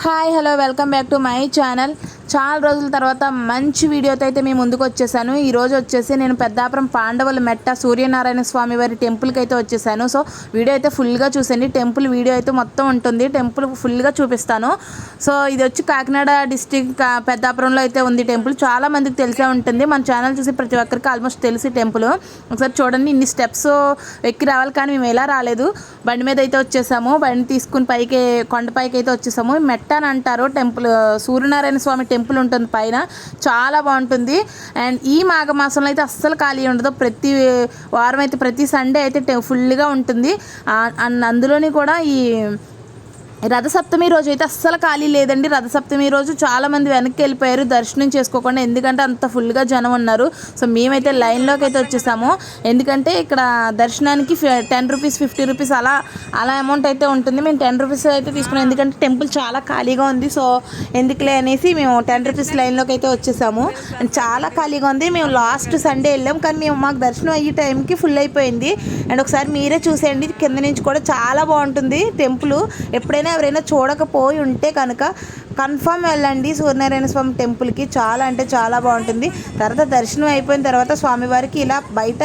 Hi hello welcome back to my channel. చాలా రోజుల తర్వాత మంచి వీడియోతో అయితే మేము ముందుకు వచ్చేసాను. ఈరోజు వచ్చేసి నేను పెద్దాపురం పాండవుల మెట్ట సూర్యనారాయణ స్వామి వారి టెంపుల్కి అయితే వచ్చేసాను. సో వీడియో అయితే ఫుల్గా చూసండి. టెంపుల్ వీడియో అయితే మొత్తం ఉంటుంది. టెంపుల్ ఫుల్గా చూపిస్తాను. సో ఇది వచ్చి కాకినాడ డిస్టిక్ పెద్దాపురంలో అయితే ఉంది టెంపుల్. చాలా మందికి తెలిసే ఉంటుంది. మన ఛానల్ చూసి ప్రతి ఒక్కరికి ఆల్మోస్ట్ తెలిసి టెంపుల్. ఒకసారి చూడండి, ఇన్ని స్టెప్స్ ఎక్కి రావాలి, కానీ మేము ఎలా రాలేదు. బండి మీద అయితే వచ్చేసాము. బండి తీసుకుని పైకి కొండపైకి అయితే వచ్చేసాము. మెట్ట అని అంటారు టెంపుల్. సూర్యనారాయణ స్వామి టెంపుల్ ఉంటుంది పైన, చాలా బాగుంటుంది. అండ్ ఈ మాఘమాసంలో అయితే అస్సలు ఖాళీ ఉండదు. ప్రతి వారం అయితే ప్రతి సండే అయితే ఫుల్గా ఉంటుంది. అందులోని కూడా ఈ రథసప్తమి రోజు అయితే అస్సలు ఖాళీ లేదండి. రథసప్తమి రోజు చాలామంది వెనక్కి వెళ్ళిపోయారు దర్శనం చేసుకోకుండా, ఎందుకంటే అంత ఫుల్గా జనం ఉన్నారు. సో మేమైతే లైన్లోకి అయితే వచ్చేసాము. ఎందుకంటే ఇక్కడ దర్శనానికి 10 రూపీస్ 50 రూపీస్ అలా అమౌంట్ అయితే ఉంటుంది. మేము 10 రూపీస్ అయితే తీసుకున్నాం, ఎందుకంటే టెంపుల్ చాలా ఖాళీగా ఉంది. సో ఎందుకులే అనేసి మేము 10 రూపీస్ లైన్లోకి అయితే వచ్చేసాము. అండ్ చాలా ఖాళీగా ఉంది. మేము లాస్ట్ సండే వెళ్ళాం, కానీ మాకు దర్శనం అయ్యే టైంకి ఫుల్ అయిపోయింది. అండ్ ఒకసారి మీరే చూసేయండి, కింద నుంచి కూడా చాలా బాగుంటుంది టెంపుల్. ఎప్పుడైనా ఎవరైనా చూడకపోయి ఉంటే కనుక కన్ఫర్మ్ వెళ్ళండి సూర్యనారాయణ స్వామి టెంపుల్కి. చాలా అంటే చాలా బాగుంటుంది. తర్వాత దర్శనం అయిపోయిన తర్వాత స్వామివారికి ఇలా బయట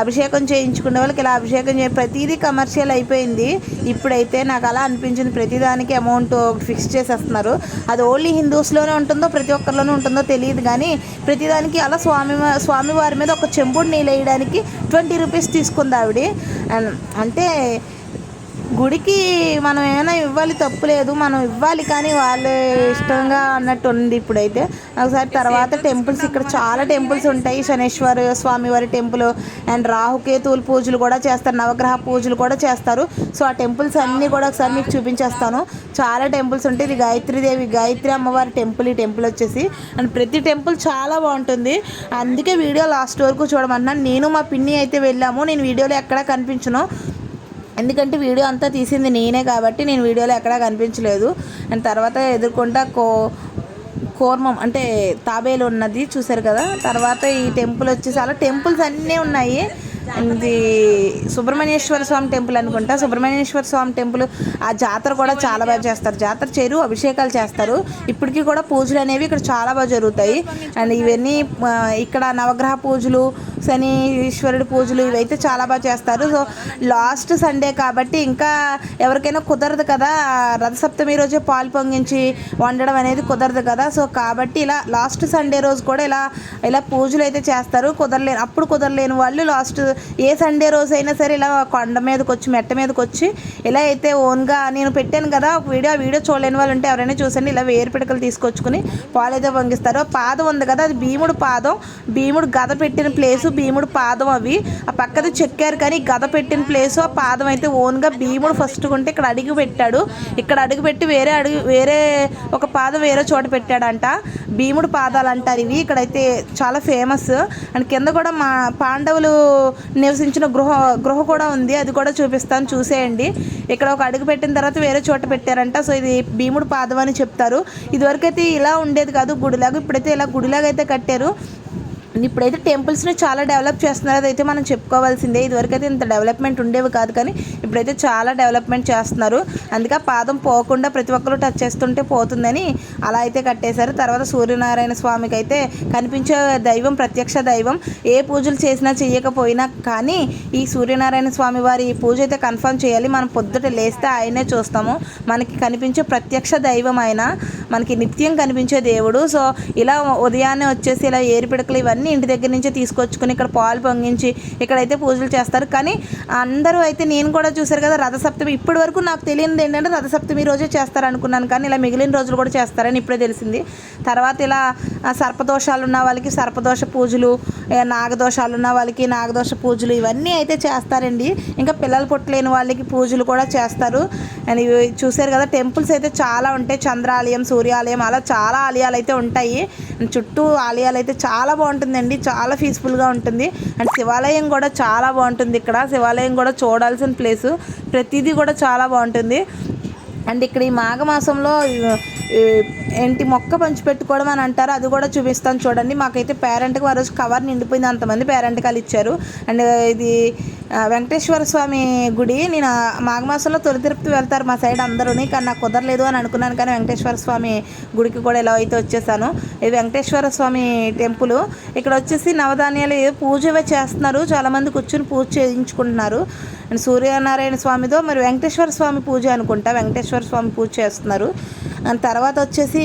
అభిషేకం చేయించుకునే వాళ్ళకి ఇలా అభిషేకం ప్రతిదీ కమర్షియల్ అయిపోయింది. ఇప్పుడైతే నాకు అలా అనిపించింది, ప్రతిదానికి అమౌంట్ ఫిక్స్ చేసేస్తున్నారు. అది ఓన్లీ హిందూస్లోనే ఉంటుందో ప్రతి ఒక్కరిలోనే ఉంటుందో తెలియదు, కానీ ప్రతిదానికి అలా స్వామివారి మీద ఒక చెంబుడు నీళ్ళు వేయడానికి 20 రూపీస్ తీసుకుంది ఆవిడ. అంటే గుడికి మనం ఏమైనా ఇవ్వాలి, తప్పు లేదు, మనం ఇవ్వాలి, కానీ వాళ్ళు ఇష్టంగా అన్నట్టు ఉంది ఇప్పుడైతే. ఒకసారి తర్వాత టెంపుల్స్, ఇక్కడ చాలా టెంపుల్స్ ఉంటాయి. శనేశ్వర స్వామి వారి టెంపుల్ అండ్ రాహుకేతువుల పూజలు కూడా చేస్తారు, నవగ్రహ పూజలు కూడా చేస్తారు. సో ఆ టెంపుల్స్ అన్నీ కూడా ఒకసారి మీకు చూపించేస్తాను. చాలా టెంపుల్స్ ఉంటాయి. ఇది గాయత్రి అమ్మవారి టెంపుల్. ఈ టెంపుల్ వచ్చేసి అండ్ ప్రతి టెంపుల్ చాలా బాగుంటుంది. అందుకే వీడియో లాస్ట్ వరకు చూడమన్నాను. నేను మా పిన్ని అయితే వెళ్ళాము. నేను వీడియోలో ఎక్కడా కనిపించను, ఎందుకంటే వీడియో అంతా తీసింది నేనే కాబట్టి నేను వీడియోలో ఎక్కడా కనిపించలేదు. అండ్ తర్వాత ఎదుర్కొంటా కోర్మం అంటే తాబేలు ఉన్నది చూసారు కదా. తర్వాత ఈ టెంపుల్ వచ్చేసి అలా టెంపుల్స్ అన్నీ ఉన్నాయి. ఇది సుబ్రహ్మణ్యేశ్వర స్వామి టెంపుల్ అనుకుంటా. సుబ్రహ్మణ్యేశ్వర స్వామి టెంపుల్ ఆ జాతర కూడా చాలా బాగా చేస్తారు. జాతర చేరు అభిషేకాలు చేస్తారు. ఇప్పటికీ కూడా పూజలు అనేవి ఇక్కడ చాలా బాగా జరుగుతాయి. అండ్ ఇవన్నీ ఇక్కడ నవగ్రహ పూజలు, శనీశ్వరుడి పూజలు ఇవైతే చాలా బాగా చేస్తారు. సో లాస్ట్ సండే కాబట్టి ఇంకా ఎవరికైనా కుదరదు కదా, రథసప్తమి రోజే పాలు పొంగించి వండడం అనేది కుదరదు కదా. సో కాబట్టి ఇలా లాస్ట్ సండే రోజు కూడా ఇలా పూజలు అయితే చేస్తారు. అప్పుడు కుదరలేని వాళ్ళు లాస్ట్ ఏ సండే రోజు అయినా సరే ఇలా కొండ మీదకి వచ్చి మెట్ట మీదకి వచ్చి ఇలా అయితే ఓన్గా నేను పెట్టాను కదా ఒక వీడియో. ఆ వీడియో చూడలేని వాళ్ళు ఉంటే ఎవరైనా చూసండి. ఇలా వేరు పిడకలు తీసుకొచ్చుకుని పాలు అయితే పొంగిస్తారు. పాదం ఉంది కదా, అది భీముడు పాదం. భీముడు గద పెట్టిన ప్లేసు భీముడు పాదం. అవి ఆ పక్కది చెక్కారు, కానీ గద పెట్టిన ప్లేసు ఆ పాదం అయితే ఓన్గా భీముడు ఫస్ట్ ఉంటే ఇక్కడ అడుగు పెట్టాడు. ఇక్కడ అడుగు పెట్టి వేరే ఒక పాదం వేరే చోట పెట్టాడంట. భీముడు పాదాలు అంటారు ఇవి. ఇక్కడైతే చాలా ఫేమస్. అండ్ కింద కూడా మా పాండవులు నివసించిన గృహ కూడా ఉంది, అది కూడా చూపిస్తాను, చూసేయండి. ఇక్కడ ఒక అడుగు పెట్టిన తర్వాత వేరే చోట పెట్టారంట. సో ఇది భీముడు పాదం అని చెప్తారు. ఇదివరకైతే ఇలా ఉండేది కాదు గుడిలాగా, ఇప్పుడైతే ఇలా గుడిలాగా అయితే కట్టారు. ఇప్పుడైతే టెంపుల్స్ని చాలా డెవలప్ చేస్తున్నారు, అదైతే మనం చెప్పుకోవాల్సిందే. ఇదివరకైతే ఇంత డెవలప్మెంట్ ఉండేవి కాదు, కానీ ఇప్పుడైతే చాలా డెవలప్మెంట్ చేస్తున్నారు. అందుకే పాదం పోకుండా ప్రతి ఒక్కరు టచ్ చేస్తుంటే పోతుందని అలా అయితే కట్టేశారు. తర్వాత సూర్యనారాయణ స్వామికి అయితే కనిపించే దైవం, ప్రత్యక్ష దైవం. ఏ పూజలు చేసినా చేయకపోయినా కానీ ఈ సూర్యనారాయణ స్వామి వారి పూజ అయితే కన్ఫర్మ్ చేయాలి. మనం పొద్దుట లేస్తే ఆయనే చూస్తాము. మనకి కనిపించే ప్రత్యక్ష దైవం ఆయన, మనకి నిత్యం కనిపించే దేవుడు. సో ఇలా ఉదయాన్నే వచ్చేసి ఇలా ఏరుపిడకలు ఇవన్నీ ఇంటి దగ్గర నుంచే తీసుకొచ్చుకొని ఇక్కడ పాలు పొంగించి ఇక్కడైతే పూజలు చేస్తారు. కానీ అందరూ అయితే నేను కూడా చూసారు కదా రథసప్తమి, ఇప్పటి వరకు నాకు తెలియనిది ఏంటంటే రథసప్తమి రోజే చేస్తారు అనుకున్నాను, కానీ ఇలా మిగిలిన రోజులు కూడా చేస్తారని ఇప్పుడే తెలిసింది. తర్వాత ఇలా సర్పదోషాలు ఉన్న వాళ్ళకి సర్పదోష పూజలు, నాగదోషాలు ఉన్న వాళ్ళకి నాగదోష పూజలు ఇవన్నీ అయితే చేస్తారండి. ఇంకా పిల్లలు పుట్టలేని వాళ్ళకి పూజలు కూడా చేస్తారు. అండ్ ఇవి చూసారు కదా టెంపుల్స్ అయితే చాలా ఉంటాయి. చంద్రాలయం, సూర్యాలయం అలా చాలా ఆలయాలు అయితే ఉంటాయి. చుట్టూ ఆలయాలు అయితే చాలా బాగుంటుందండి, చాలా పీస్ఫుల్గా ఉంటుంది. అండ్ శివాలయం కూడా చాలా బాగుంటుంది. ఇక్కడ శివాలయం కూడా చూడాల్సిన ప్లేసు, ప్రతిదీ కూడా చాలా బాగుంటుంది. అండ్ ఇక్కడ ఈ మాఘమాసంలో ఏంటి మొక్క పంచిపెట్టుకోవడం అని అంటారు, అది కూడా చూపిస్తాను చూడండి. మాకైతే పేరెంట్కి ఆ రోజు కవర్ నిండిపోయింది, అంతమంది పేరెంట్కాలు ఇచ్చారు. అండ్ ఇది వెంకటేశ్వర స్వామి గుడి. నేను మాఘమాసంలో తొలి తిరుపతి వెళ్తారు మా సైడ్ అందరూని, కానీ నాకు కుదరలేదు అని అనుకున్నాను. కానీ వెంకటేశ్వర స్వామి గుడికి కూడా ఎలా అయితే వచ్చేసాను. ఇది వెంకటేశ్వర స్వామి టెంపుల్. ఇక్కడ వచ్చేసి నవధాన్యాలు పూజ చేస్తున్నారు, చాలామంది కూర్చుని పూజ చేయించుకుంటున్నారు. సూర్యనారాయణ స్వామితో మరి వెంకటేశ్వర స్వామి పూజ అనుకుంటా, వెంకటేశ్వర స్వామి పూజ చేస్తున్నారు. అండ్ తర్వాత వచ్చేసి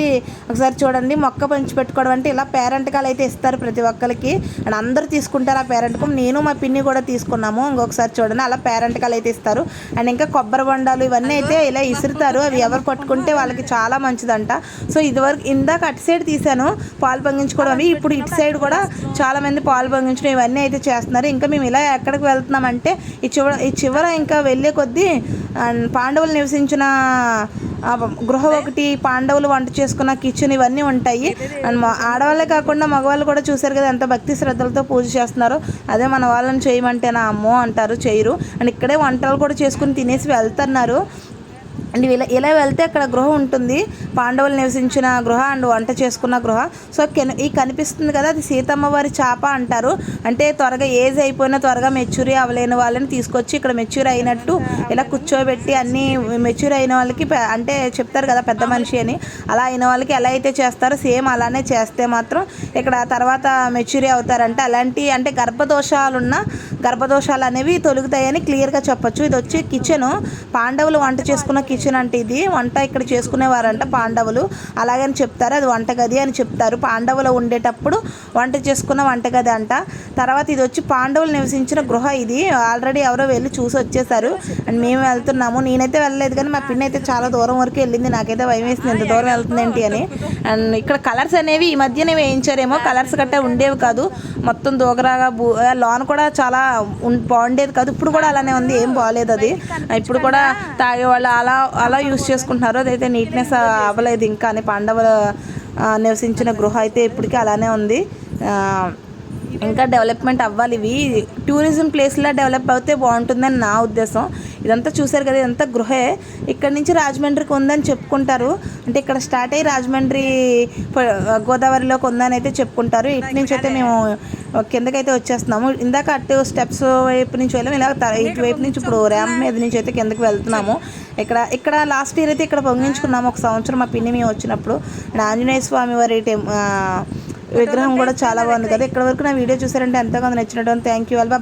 ఒకసారి చూడండి, మొక్క పంచి పెట్టుకోవడం అంటే ఇలా పేరెంటకాలు అయితే ఇస్తారు ప్రతి ఒక్కరికి. అండ్ అందరూ తీసుకుంటారు ఆ పేరెంటకం. నేను మా పిన్ని కూడా తీసుకున్నాము. ఇంకొకసారి చూడండి, అలా పేరెంటకాలు అయితే ఇస్తారు. అండ్ ఇంకా కొబ్బరి బొండాలు ఇవన్నీ అయితే ఇలా ఇసురుతారు. అవి ఎవరు పట్టుకుంటే వాళ్ళకి చాలా మంచిదంట. సో ఇదివరకు ఇందాక అటు సైడ్ తీసాను పాలు పొంగించుకోవడం అవి, ఇప్పుడు ఇటు సైడ్ కూడా చాలామంది పాలు పొంగించడం ఇవన్నీ అయితే చేస్తున్నారు. ఇంకా మేము ఇలా ఎక్కడికి వెళ్తున్నామంటే ఈ చివర ఇంకా వెళ్ళే కొద్దీ పాండవులు నివసించిన గృహ ఒకటి, పాండవులు వంట చేసుకున్న కిచెన్ ఇవన్నీ ఉంటాయి. అండ్ ఆడవాళ్ళే కాకుండా మగవాళ్ళు కూడా చూసారు కదా ఎంత భక్తి శ్రద్ధలతో పూజ చేస్తున్నారో. అదే మన వాళ్ళని చేయమంటే నా అమ్మో అంటారు, చేయరు. అండ్ ఇక్కడే వంటలు కూడా చేసుకుని తినేసి వెళ్తున్నారు. అండ్ ఇలా వెళ్తే అక్కడ గృహ ఉంటుంది, పాండవులు నివసించిన గృహ అండ్ వంట చేసుకున్న గృహ. సో ఈ కనిపిస్తుంది కదా, అది సీతమ్మ వారి చాప అంటారు. అంటే త్వరగా ఏజ్ అయిపోయినా త్వరగా మెచ్యూరీ అవ్వలేని వాళ్ళని తీసుకొచ్చి ఇక్కడ మెచ్యూర్ అయినట్టు ఇలా కూర్చోబెట్టి అన్నీ మెచ్యూర్ అయిన వాళ్ళకి అంటే చెప్తారు కదా పెద్ద మనిషి అని, అలా అయిన వాళ్ళకి ఎలా అయితే చేస్తారో సేమ్ అలానే చేస్తే మాత్రం ఇక్కడ తర్వాత మెచ్యూరీ అవుతారంట. అలాంటి అంటే గర్భదోషాలు అనేవి తొలుగుతాయని క్లియర్గా చెప్పొచ్చు. ఇది వచ్చి కిచెను, పాండవులు వంట చేసుకున్న కిచెన్ అంటే ఇది. వంట ఇక్కడ చేసుకునేవారంట పాండవులు, అలాగని చెప్తారు. అది వంటగది అని చెప్తారు. పాండవులు ఉండేటప్పుడు వంట చేసుకున్న వంటగది అంట. తర్వాత ఇది వచ్చి పాండవులు నివసించిన గృహ. ఇది ఆల్రెడీ ఎవరో వెళ్ళి చూసి వచ్చేసారు. అండ్ మేము వెళ్తున్నాము. నేనైతే వెళ్ళలేదు కానీ మా పిన్ని అయితే చాలా దూరం వరకు వెళ్ళింది. నాకైతే భయం వేసింది ఎంత దూరం వెళ్తుంది ఏంటి అని. అండ్ ఇక్కడ కలర్స్ అనేవి ఈ మధ్యనే వేయించారేమో, కలర్స్ గట్టా ఉండేవి కాదు, మొత్తం దూగరాగా లాన్ కూడా చాలా బాగుండేది కాదు. ఇప్పుడు కూడా అలానే ఉంది, ఏం బాగాలేదు అది. ఇప్పుడు కూడా తాగేవాళ్ళు అలా యూస్ చేసుకుంటున్నారు. అదైతే నీట్నెస్ అవ్వలేదు ఇంకా అని. పాండవులు నివసించిన గృహ అయితే ఇప్పటికీ అలానే ఉంది. ఇంకా డెవలప్మెంట్ అవ్వాలి. ఇవి టూరిజం ప్లేస్లా డెవలప్ అవుతే బాగుంటుందని నా ఉద్దేశం. ఇదంతా చూసారు కదా, ఇదంతా గృహే. ఇక్కడ నుంచి రాజమండ్రికి ఉందని చెప్పుకుంటారు. అంటే ఇక్కడ స్టార్ట్ అయ్యి రాజమండ్రి గోదావరిలోకి ఉందని అయితే చెప్పుకుంటారు. ఇటు నుంచి అయితే మేము కిందకైతే వచ్చేస్తున్నాము. ఇందాక అటు స్టెప్స్ వైపు నుంచి వెళ్ళాము, ఇలా ఇటువైపు నుంచి ఇప్పుడు ర్యాంప్ మీద నుంచి అయితే కిందకి వెళ్తున్నాము. ఇక్కడ లాస్ట్ ఇయర్ అయితే ఇక్కడ పొంగించుకున్నాము ఒక సంవత్సరం మా పిన్ని మేము వచ్చినప్పుడు. ఆంజనేయ స్వామి వారి విగ్రహం కూడా చాలా బాగుంది కదా. ఇక్కడ వరకు నా వీడియో చూసారంటే ఎంతగానో నచ్చినట్టు. Thank you. బాయ్.